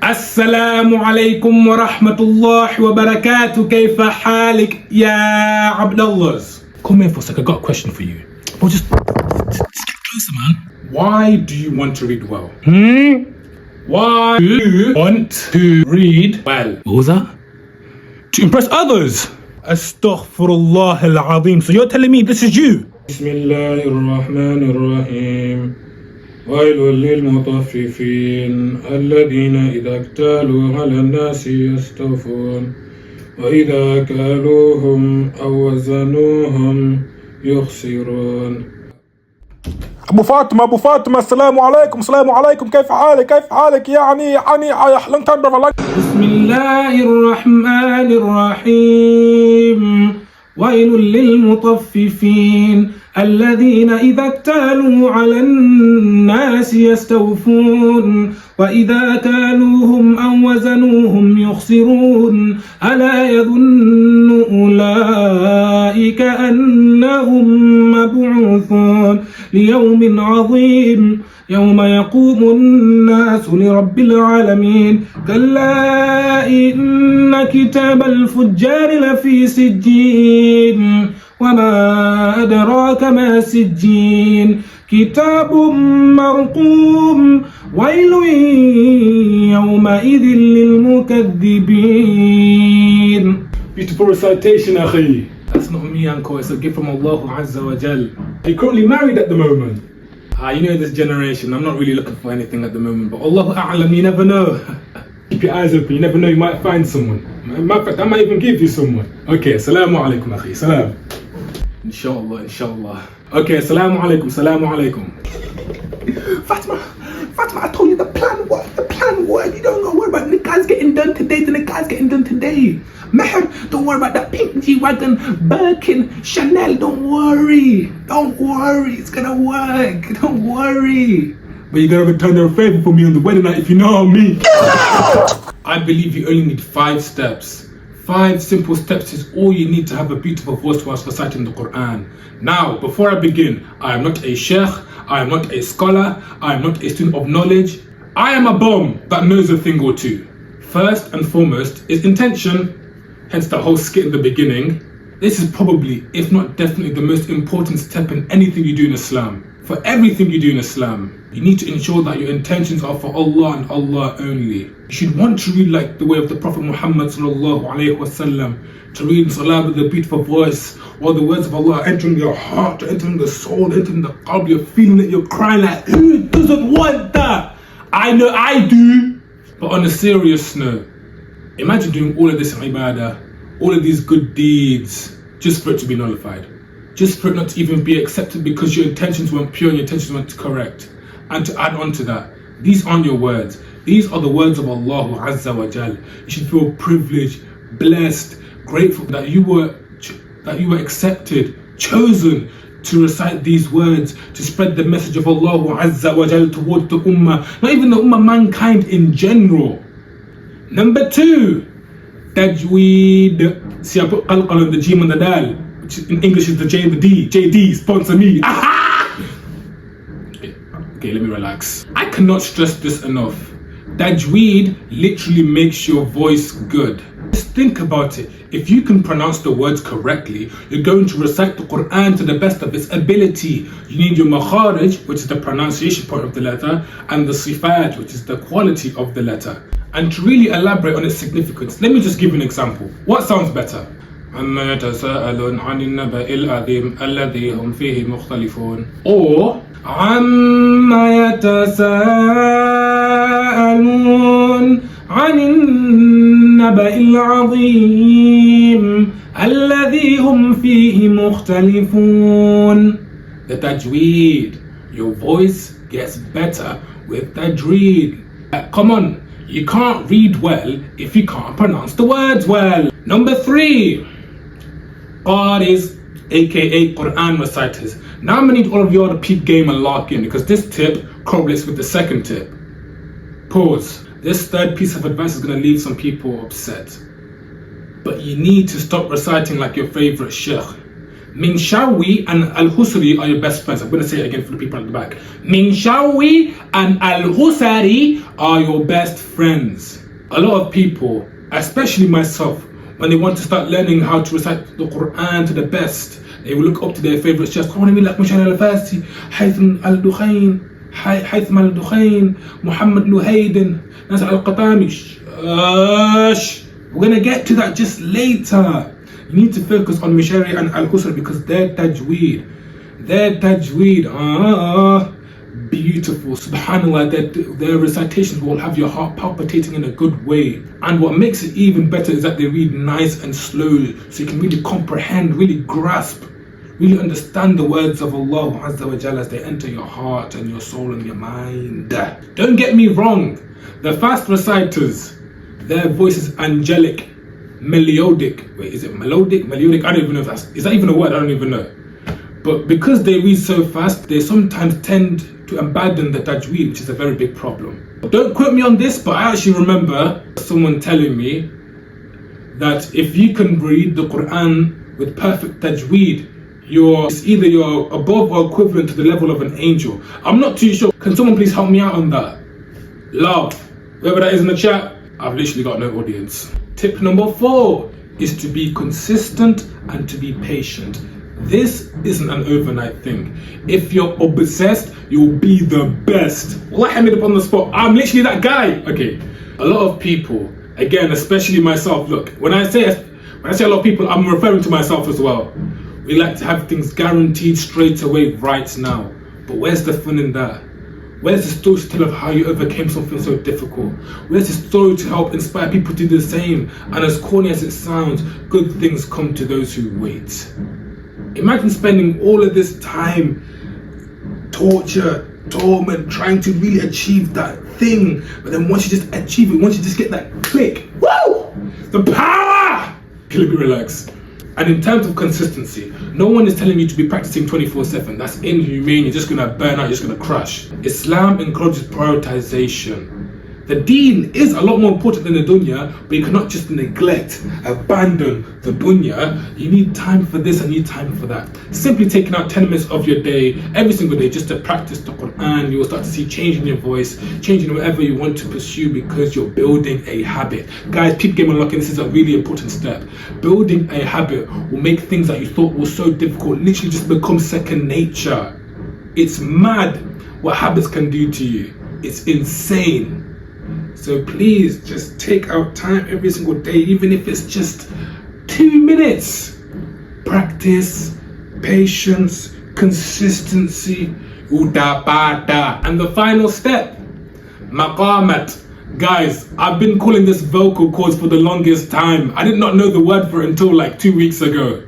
السلام عليكم ورحمة الله وبركاته. كيف حالك يا عبد الله? Come here for a sec, I got a question for you. Bro, just get closer, man. Why do you want to read well? Why do you want to read well? What was that? To impress others. Astaghfirullah al-azim. So you're telling me this is you? Bismillahirrahmanirrahim. ويل للمطففين الذين إذا اكتالوا على الناس يستوفون وإذا كالوهم أو وزنوهم يخسرون. أبو فاطمة السلام عليكم كيف حالك يعني long time brother. بسم الله الرحمن الرحيم. ويل للمطففين الذين إذا اكتالوا على الناس يستوفون وإذا كالوهم أو وزنوهم يخسرون ألا يظن أولئك أنهم مبعوثون ليوم عظيم يوم يقوم الناس لرب العالمين كلا إن كتاب الفجار لفي سجين وما أدراك ما سجين كتاب مرقوم ويل يومئذ للمكذبين. Beautiful recitation, أخي. That's not me, uncle. It's a gift from Allah Azza wa Jal. You're currently married at the moment. You know this generation, I'm not really looking for anything at the moment, but Allahu A'lam, you never know. Keep your eyes open, you never know, you might find someone. Matter of fact, I might even give you someone. Okay, assalamu alaikum, akhi, salam. Inshallah. Okay, assalamu alaikum. Fatima, I told you the plan worked. You don't gotta worry about the guys getting done today. Meher, don't worry about that pink G-Wagon, Birkin, Chanel, don't worry, it's gonna work, don't worry. But you gotta return a favor for me on the wedding night if you know what I mean. I believe you only need 5 steps. 5 simple steps is all you need to have a beautiful voice whilst reciting the Quran. Now, before I begin, I am not a sheikh, I am not a scholar, I am not a student of knowledge. I am a bomb that knows a thing or two. First and foremost is intention. Hence the whole skit in the beginning. This is probably, if not definitely, the most important step in anything you do in Islam. For everything you do in Islam, you need to ensure that your intentions are for Allah and Allah only. You should want to read like the way of the Prophet Muhammad sallallahu alaihi wasallam, to read in salah with a beautiful voice, while the words of Allah are entering your heart, entering the soul, entering the qalb, you're feeling it, you're crying like, who doesn't want that? I know I do. But on a serious note, imagine doing all of this ibadah, all of these good deeds, just for it to be nullified. Just for it not to even be accepted because your intentions weren't pure and your intentions weren't correct. And to add on to that, these aren't your words. These are the words of Allah Azza wa Jal. You should feel privileged, blessed, grateful that you were accepted, chosen to recite these words, to spread the message of Allah Azza wa Jal towards the ummah, not even the ummah, mankind in general. Number 2, tajweed. See, I put qalqal on the jim and the dal, which in English is the J and the D. JD, sponsor me. Okay, let me relax. I cannot stress this enough. Tajweed literally makes your voice good. Just think about it. If you can pronounce the words correctly, you're going to recite the Quran to the best of its ability. You need your makharij, which is the pronunciation part of the letter, and the sifat, which is the quality of the letter. And to really elaborate on its significance, let me just give you an example. What sounds better? عَمَّا يَتَسَاءَلُونَ عَنِ النَّبَإِ الْعَظِيمِ الَّذِي هُمْ فِيهِ مُخْتَلِفُونَ Or عَمَّا يَتَسَاءَلُونَ عَنِ النَّبَإِ الْعَظِيمِ الَّذِي هُمْ فِيهِ مُخْتَلِفُونَ. The tajweed. Your voice gets better with tajweed. Come on. You can't read well if you can't pronounce the words well. Number 3, Qaris, aka Quran reciters. Now I'm gonna need all of you to peep game and lock in because this tip correlates with the second tip. Pause. This third piece of advice is gonna leave some people upset. But you need to stop reciting like your favorite sheikh. Minshawi and Al-Husari are your best friends. I'm going to say it again for the people at the back. Minshawi and Al-Husari are your best friends. A lot of people, especially myself, when they want to start learning how to recite the Quran to the best, they will look up to their favorite chefs. I want to be like Mushal al-Farsi, Haytham al-Dukhain, Muhammad Luhayden, Nasr al-Qatami. We're going to get to that just later. You need to focus on Mishari and Al-Husra because their tajweed, beautiful. Subhanallah, their recitations will have your heart palpitating in a good way. And what makes it even better is that they read nice and slow, so you can really comprehend, really grasp, really understand the words of Allah Azza wa Jalla as they enter your heart and your soul and your mind. Don't get me wrong, the fast reciters, their voice is angelic, melodic. Wait, is it melodic? Melodic? I don't even know if is that even a word? I don't even know. But because they read so fast, they sometimes tend to abandon the tajweed, which is a very big problem. Don't quote me on this, but I actually remember someone telling me that if you can read the Quran with perfect tajweed, it's either you're above or equivalent to the level of an angel. I'm not too sure. Can someone please help me out on that? Love, whoever that is in the chat, I've literally got no audience. Tip number 4 is to be consistent and to be patient. This isn't an overnight thing. If you're obsessed, you'll be the best. Well, I made up on the spot. I'm literally that guy. Okay, a lot of people, again, especially myself. Look, when I say a lot of people, I'm referring to myself as well. We like to have things guaranteed straight away right now. But where's the fun in that? Where's the story to tell of how you overcame something so difficult? Where's the story to help inspire people to do the same? And as corny as it sounds, good things come to those who wait. Imagine spending all of this time, torture, torment, trying to really achieve that thing. But then once you just achieve it, once you just get that click, woo! The power! Let me relax. And in terms of consistency, no one is telling you to be practicing 24/7. That's inhumane. You're just going to burn out, you're just going to crash. Islam encourages prioritization. The deen is a lot more important than the dunya, but you cannot just neglect, abandon the dunya. You need time for this and you need time for that. Simply taking out 10 minutes of your day, every single day, just to practice the Quran, you will start to see change in your voice, change in whatever you want to pursue because you're building a habit. Guys, peep game unlocking, this is a really important step. Building a habit will make things that you thought were so difficult literally just become second nature. It's mad what habits can do to you. It's insane. So please just take out time every single day, even if it's just 2 minutes. Practice, patience, consistency, udabada. And the final step, maqamat. Guys, I've been calling this vocal cords for the longest time. I did not know the word for it until like 2 weeks ago.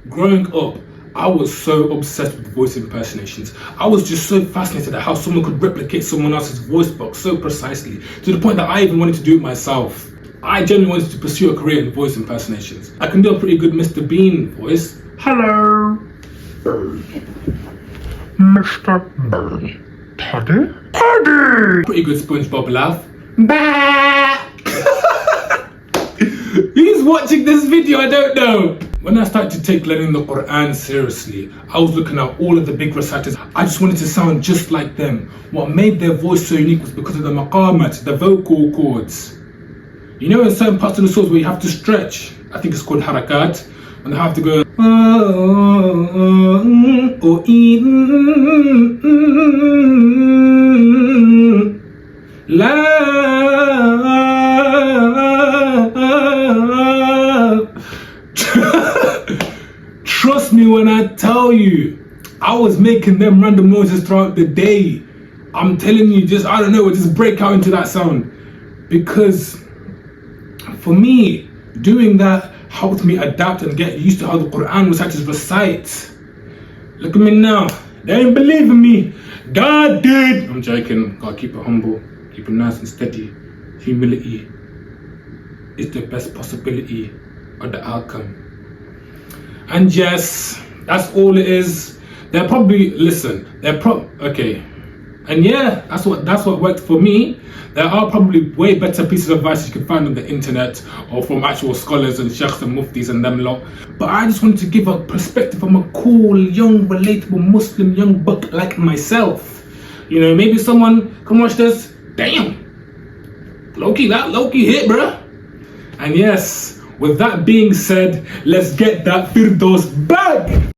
Growing up, I was so obsessed with voice impersonations. I was just so fascinated at how someone could replicate someone else's voice box so precisely, to the point that I even wanted to do it myself. I genuinely wanted to pursue a career in voice impersonations. I can do a pretty good Mr. Bean voice. Hello, Mr. Bean. Paddy? Paddy! Pretty good SpongeBob laugh. Bah! Who's watching this video? I don't know. When I started to take learning the Quran seriously, I was looking at all of the big reciters. I just wanted to sound just like them. What made their voice so unique was because of the maqamat, the vocal cords. You know, in certain parts of the surahs where you have to stretch, I think it's called harakat, and I have to go or Trust me when I tell you, I was making them random noises throughout the day. I'm telling you, I don't know, just break out into that sound. Because for me, doing that helped me adapt and get used to how the Quran reciters recite. Look at me now, they ain't believing me. God did. I'm joking, gotta keep it humble, keep it nice and steady. Humility is the best possibility of the outcome. And yes, that's all it is. They're probably, listen, okay, And yeah, that's what worked for me. There are probably way better pieces of advice you can find on the internet or from actual scholars and sheikhs and muftis and them lot. But I just wanted to give a perspective from a cool, young, relatable Muslim young buck like myself. You know, maybe someone can watch this. Damn, Loki hit, bruh. And yes, with that being said, let's get that Firdos bag.